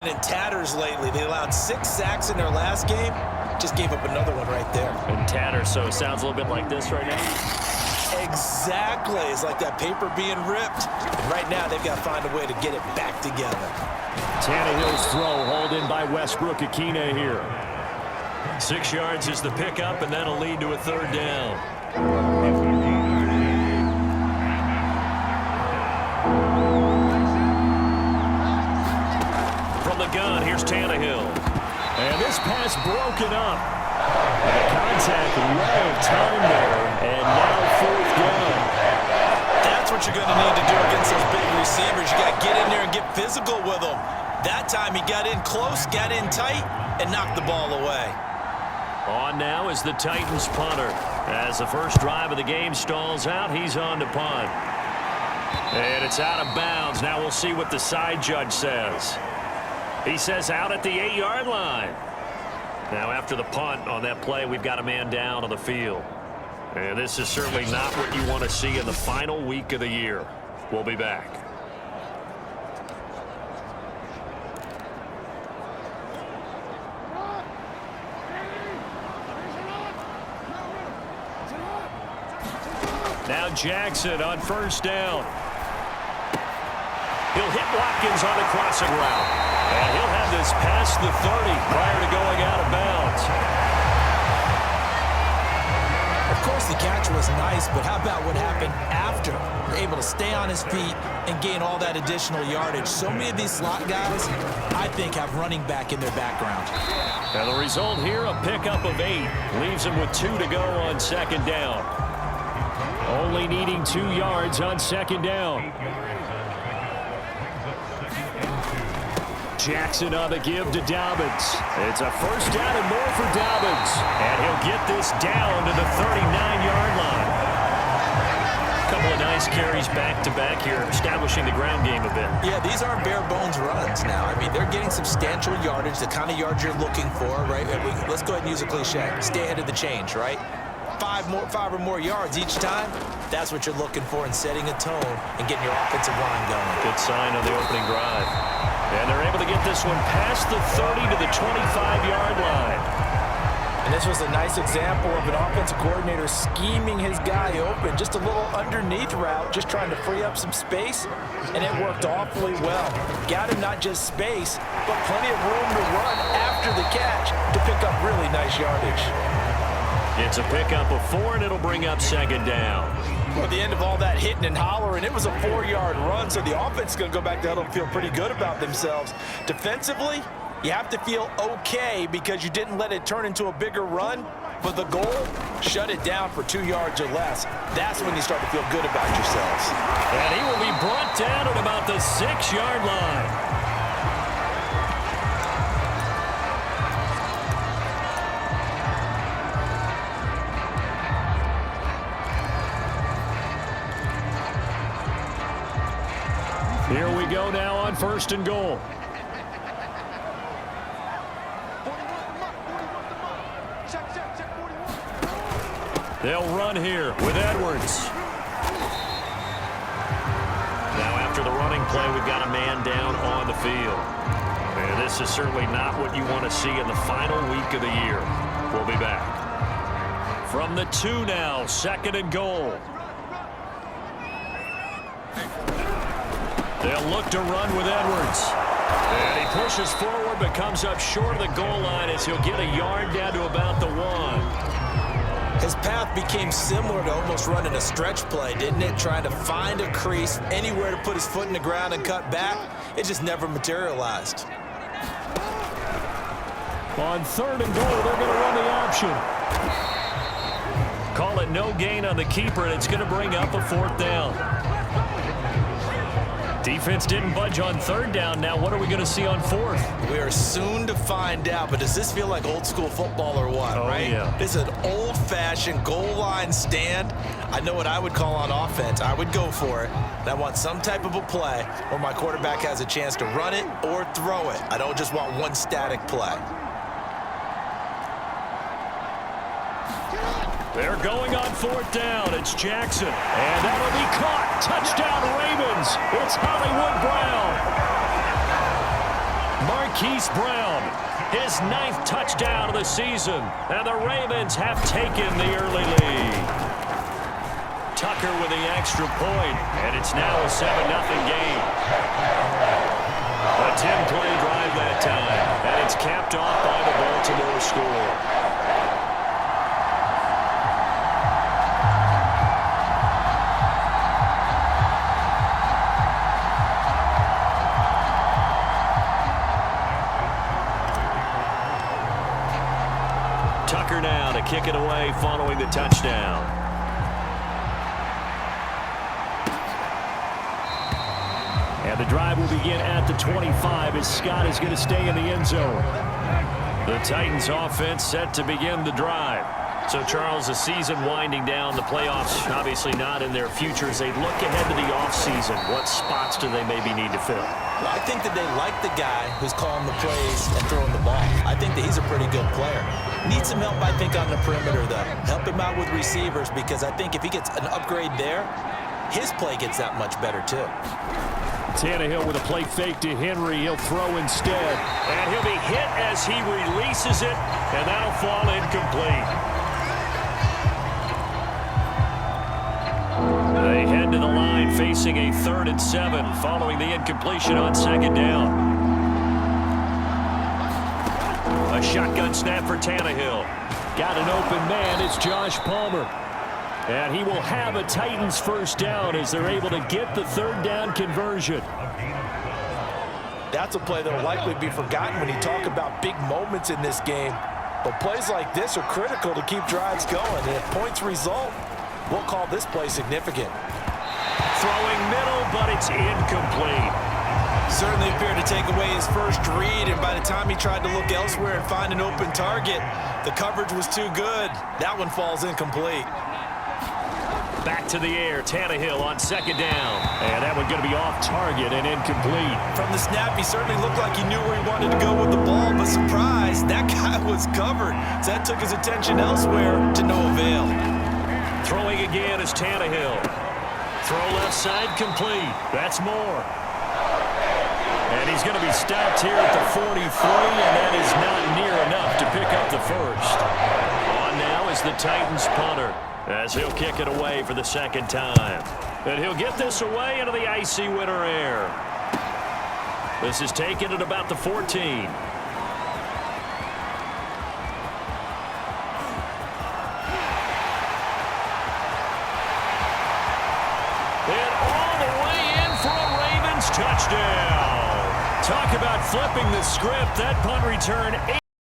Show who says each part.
Speaker 1: In tatters lately. They allowed 6 sacks in their last game. Just gave up another one right there.
Speaker 2: In tatters, so it sounds a little bit like this right now.
Speaker 1: Exactly. It's like that paper being ripped. And right now, they've got to find a way to get it back together.
Speaker 2: Tannehill's throw hauled in by Westbrook-Ikhine here. 6 yards is the pickup, and that'll lead to a 3rd down. From the gun, here's Tannehill. And this pass broken up. And the contact well timed there, and now 4th down.
Speaker 1: That's what you're going to need to do against those big receivers. You got to get in there and get physical with them. That time he got in close, got in tight, and knocked the ball away.
Speaker 2: On now is the Titans punter. As the first drive of the game stalls out, he's on to punt. And it's out of bounds. Now we'll see what the side judge says. He says out at the 8-yard line. Now after the punt on that play, we've got a man down on the field. And this is certainly not what you want to see in the final week of the year. We'll be back. Now Jackson on 1st down. He'll hit Watkins on the crossing route. And he'll have this past the 30 prior to going out of bounds.
Speaker 1: Of course, the catch was nice, but how about what happened after? Able to stay on his feet and gain all that additional yardage. So many of these slot guys, I think, have running back in their background.
Speaker 2: And the result here, a pickup of 8. Leaves him with 2 to go on 2nd down. Only needing 2 yards on 2nd down. Jackson on the give to Dobbins. It's a 1st down and more for Dobbins. And he'll get this down to the 39-yard line. A couple of nice carries back-to-back here, establishing the ground game a bit.
Speaker 1: Yeah, these aren't bare-bones runs now. I mean, they're getting substantial yardage, the kind of yards you're looking for, right? Let's go ahead and use a cliche. Stay ahead of the change, right? 5 or more yards each time. That's what you're looking for in setting a tone and getting your offensive line going.
Speaker 2: Good sign on the opening drive. And they're able to get this one past the 30 to the 25-yard line.
Speaker 1: And this was a nice example of an offensive coordinator scheming his guy open. Just a little underneath route, just trying to free up some space, and it worked awfully well. Got him not just space, but plenty of room to run after the catch to pick up really nice yardage.
Speaker 2: It's a pickup of 4, and it'll bring up 2nd down.
Speaker 1: Well, at the end of all that hitting and hollering, it was a 4-yard run, so the offense is going to go back to huddle and feel pretty good about themselves. Defensively, you have to feel okay because you didn't let it turn into a bigger run, but the goal, shut it down for 2 yards or less. That's when you start to feel good about yourselves.
Speaker 2: And he will be brought down at about the 6-yard line. Here we go now on 1st and goal. They'll run here with Edwards. Now after the running play, we've got a man down on the field. And this is certainly not what you want to see in the final week of the year. We'll be back. From the 2 now, 2nd and goal. They'll look to run with Edwards. And he pushes forward but comes up short of the goal line as he'll get a yard down to about the 1.
Speaker 1: His path became similar to almost running a stretch play, didn't it? Trying to find a crease, anywhere to put his foot in the ground and cut back. It just never materialized.
Speaker 2: On 3rd and goal, they're going to run the option. Call it no gain on the keeper, and it's going to bring up a 4th down. Defense didn't budge on 3rd down. Now what are we going to see on 4th?
Speaker 1: We are soon to find out, but does this feel like old school football or what, right?
Speaker 2: Yeah.
Speaker 1: This is an old-fashioned goal line stand. I know what I would call on offense. I would go for it. And I want some type of a play where my quarterback has a chance to run it or throw it. I don't just want one static play.
Speaker 2: They're going on 4th down. It's Jackson. And that'll be caught. Touchdown, Ravens. It's Hollywood Brown. Marquise Brown, his 9th touchdown of the season, and the Ravens have taken the early lead. Tucker with the extra point, and it's now a 7-0 game. A 10-play drive that time, and it's capped off by the Baltimore score. Tucker now to kick it away following the touchdown. And the drive will begin at the 25 as Scott is going to stay in the end zone. The Titans offense set to begin the drive. So, Charles, the season winding down, the playoffs obviously not in their future. As they look ahead to the offseason, what spots do they maybe need to fill?
Speaker 1: Well, I think that they like the guy who's calling the plays and throwing the ball. I think that he's a pretty good player. Needs some help, I think, on the perimeter, though. Help him out with receivers, because I think if he gets an upgrade there, his play gets that much better, too.
Speaker 2: Tannehill with a play fake to Henry. He'll throw instead. And he'll be hit as he releases it, and that'll fall incomplete. They head to the line facing a 3rd and 7 following the incompletion on 2nd down. A shotgun snap for Tannehill. Got an open man. It's Josh Palmer. And he will have a Titans first down as they're able to get the 3rd down conversion.
Speaker 1: That's a play that will likely be forgotten when you talk about big moments in this game. But plays like this are critical to keep drives going. And if points result, we'll call this play significant.
Speaker 2: Throwing middle, but it's incomplete.
Speaker 1: Certainly appeared to take away his first read, and by the time he tried to look elsewhere and find an open target, the coverage was too good. That one falls incomplete.
Speaker 2: Back to the air, Tannehill on 2nd down. And that one going to be off target and incomplete.
Speaker 1: From the snap, he certainly looked like he knew where he wanted to go with the ball, but surprise, that guy was covered. So that took his attention elsewhere to no avail.
Speaker 2: Throwing again is Tannehill. Throw left side complete. That's Moore. And he's going to be stopped here at the 43, and that is not near enough to pick up the first. On now is the Titans punter, as he'll kick it away for the 2nd time. And he'll get this away into the icy winter air. This is taken at about the 14. And all the way in for a Ravens touchdown. Talk about flipping the script. That punt return